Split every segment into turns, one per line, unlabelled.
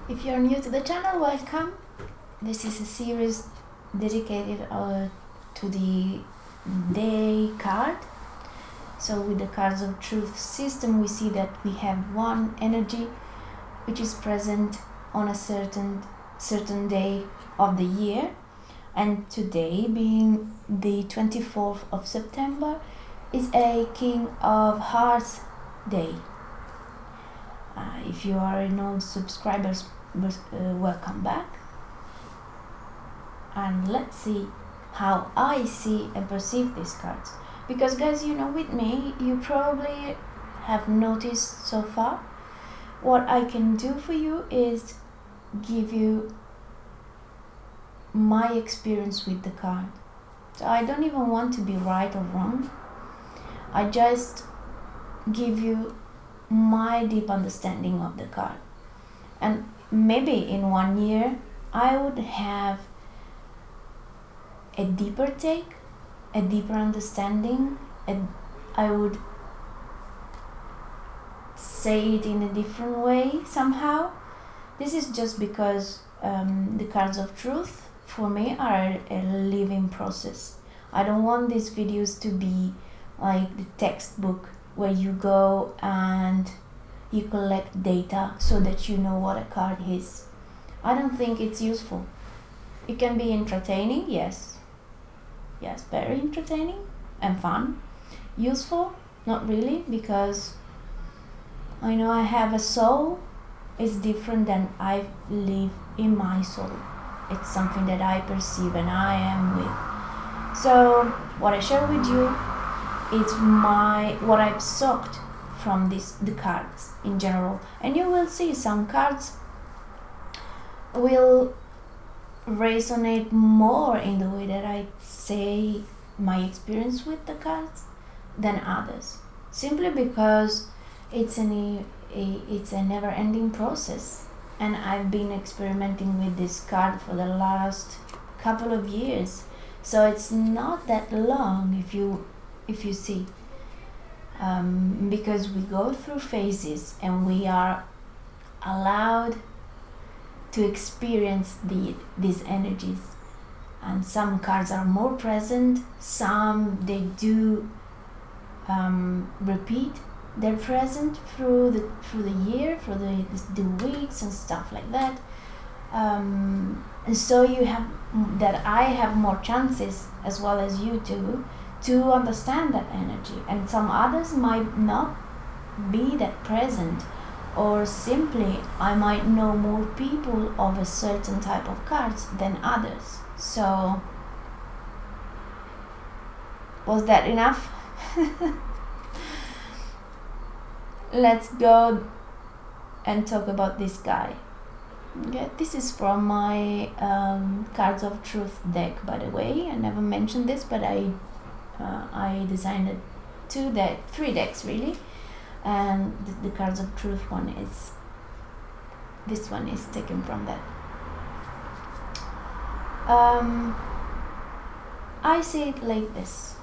If you're new to the channel, welcome. This is a series dedicated to the day card. So with the cards of truth system, we see that we have one energy which is present on a certain day of the year, and today, being the 24th of September, is a King of Hearts day. If you are an old subscriber, welcome back. And let's see how I see and perceive these cards. Because guys, with me, you probably have noticed so far, what I can do for you is give you my experience with the card. So I don't even want to be right or wrong. I just give you my deep understanding of the card. And maybe in 1 year I would have a deeper take, a deeper understanding, and I would say it in a different way somehow. This is just because the cards of truth for me are a living process. I don't want these videos to be like the textbook where you go and you collect data so that you know what a card is. I don't think it's useful. It can be entertaining, yes, very entertaining and fun. Useful, not really, because I know I have a soul. It's different than I live in my soul. It's something that I perceive and I am with. So what I share with you is what I've soaked from the cards in general, and you will see some cards will resonate more in the way that I say my experience with the cards than others, simply because it's a never-ending process, and I've been experimenting with this card for the last couple of years, so it's not that long if you see, because we go through phases and we are allowed to experience these energies. And some cards are more present, some they do repeat their present through the year, through the weeks and stuff like that. And so you have that I have more chances, as well as you do, to understand that energy, and some others might not be that present, or simply I might know more people of a certain type of cards than others. So was that enough? Let's go and talk about this guy. Okay, this is from my Cards of Truth deck, by the way. I never mentioned this, but I designed three decks really, and the Cards of Truth this one is taken from that. I see it like this.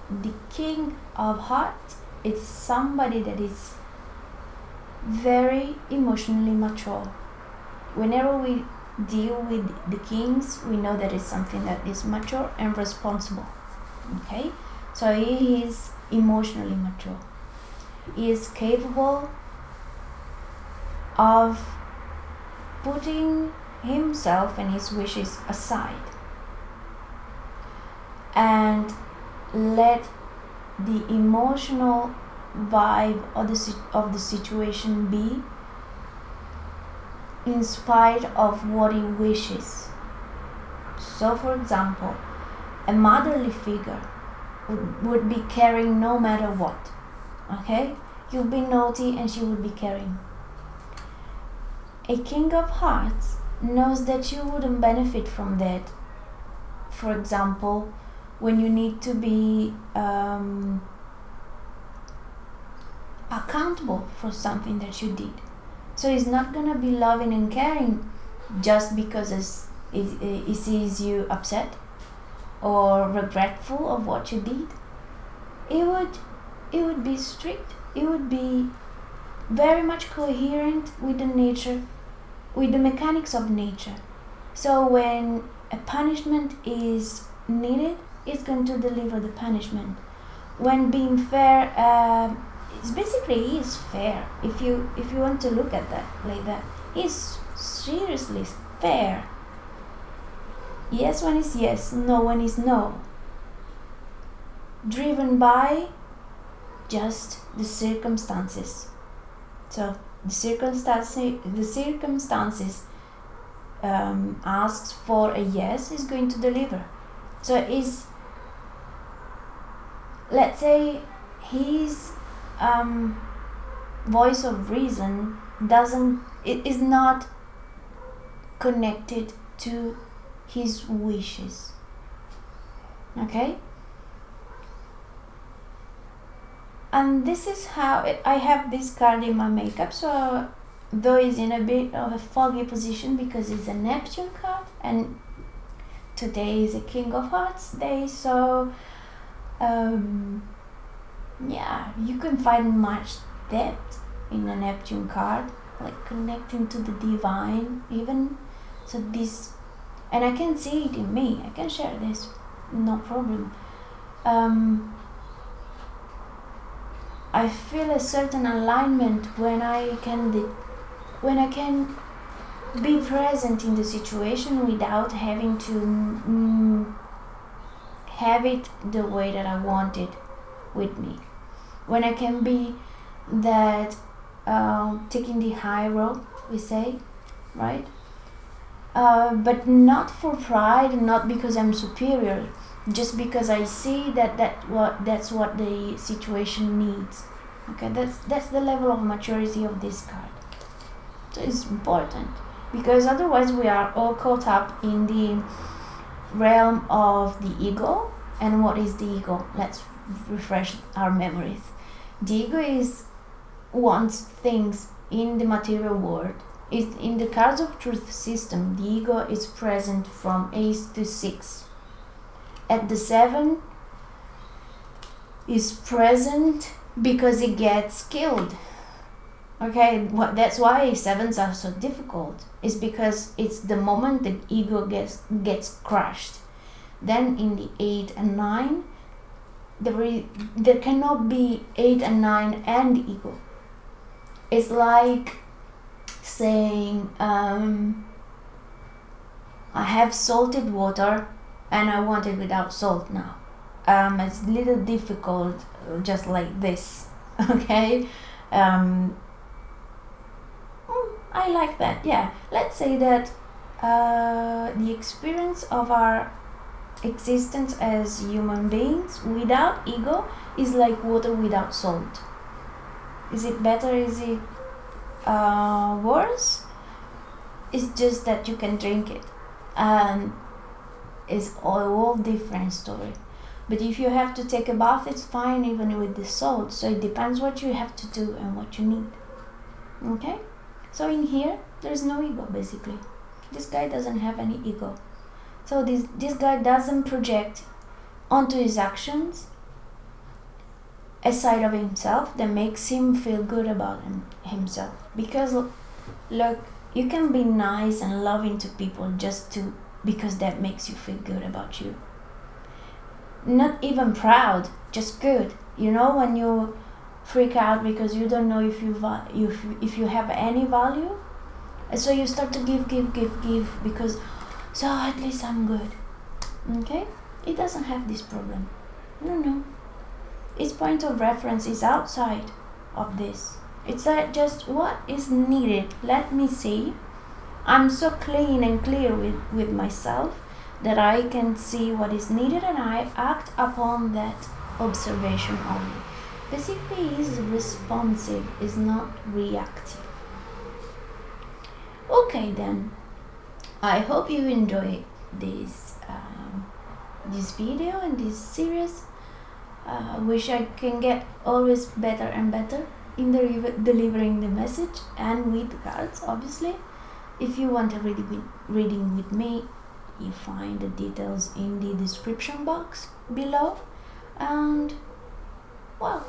The King of Hearts is somebody that is very emotionally mature. Whenever we deal with the kings, we know that it's something that is mature and responsible. Okay, so he is emotionally mature. He is capable of putting himself and his wishes aside and let the emotional vibe of the situation be in spite of what he wishes. So for example, a motherly figure would be caring no matter what. Okay, you'll be naughty and she would be caring. A King of Hearts knows that you wouldn't benefit from that. For example, when you need to be accountable for something that you did. So he's not gonna be loving and caring just because he sees you upset or regretful of what you did. It would be strict. It would be very much coherent with the nature, with the mechanics of nature. So when a punishment is needed, it's going to deliver the punishment. When being fair, it's basically is fair. If you want to look at that like that, it's seriously fair. Yes when is yes, no when is no. Driven by just the circumstances. So the circumstances asks for a yes, is going to deliver. So is, let's say, his voice of reason is not connected to his wishes. Okay? And this is how I have this card in my makeup, so though it's in a bit of a foggy position because it's a Neptune card, and today is a King of Hearts day, so yeah, you can find much depth in a Neptune card, like connecting to the divine even. So this, and I can see it in me, I can share this, no problem. I feel a certain alignment when I can be present in the situation without having to have it the way that I want it with me. When I can be that taking the high road, we say, right? But not for pride, not because I'm superior, just because I see that's what the situation needs. Okay, that's the level of maturity of this card. So it's important, because otherwise we are all caught up in the realm of the ego. And what is the ego? Let's refresh our memories. The ego wants things in the material world. In the cards of truth system, the ego is present from Ace to 6. At the 7 is present because it gets killed. Okay, that's why 7s are so difficult. It's because it's the moment the ego gets crushed. Then in the 8 and 9, there cannot be 8 and 9 and the ego. It's like saying, I have salted water and I want it without salt now. It's a little difficult just like this. Okay, I like that. Yeah, let's say that the experience of our existence as human beings without ego is like water without salt. Is it better? Is it worse? It's just that you can drink it, and it's all different story. But if you have to take a bath, it's fine even with the salt. So it depends what you have to do and what you need. Okay? So in here, there's no ego basically. This guy doesn't have any ego. So this guy doesn't project onto his actions a side of himself that makes him feel good about himself. Because look, you can be nice and loving to people because that makes you feel good about you. Not even proud, just good. You know, when you freak out because you don't know if you have any value, and so you start to give because so at least I'm good. Okay, it doesn't have this problem. No, its point of reference is outside of this. It's like just what is needed. Let me see. I'm so clean and clear with myself that I can see what is needed and I act upon that observation only. Basically, is responsive, is not reactive. Okay then, I hope you enjoy this video and this series. Wish I can get always better and better in delivering the message and with cards, obviously. If you want a reading with me, you find the details in the description box below. And well,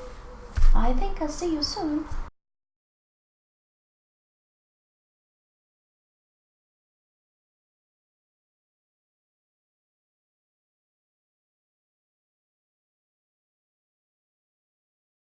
I think I'll see you soon.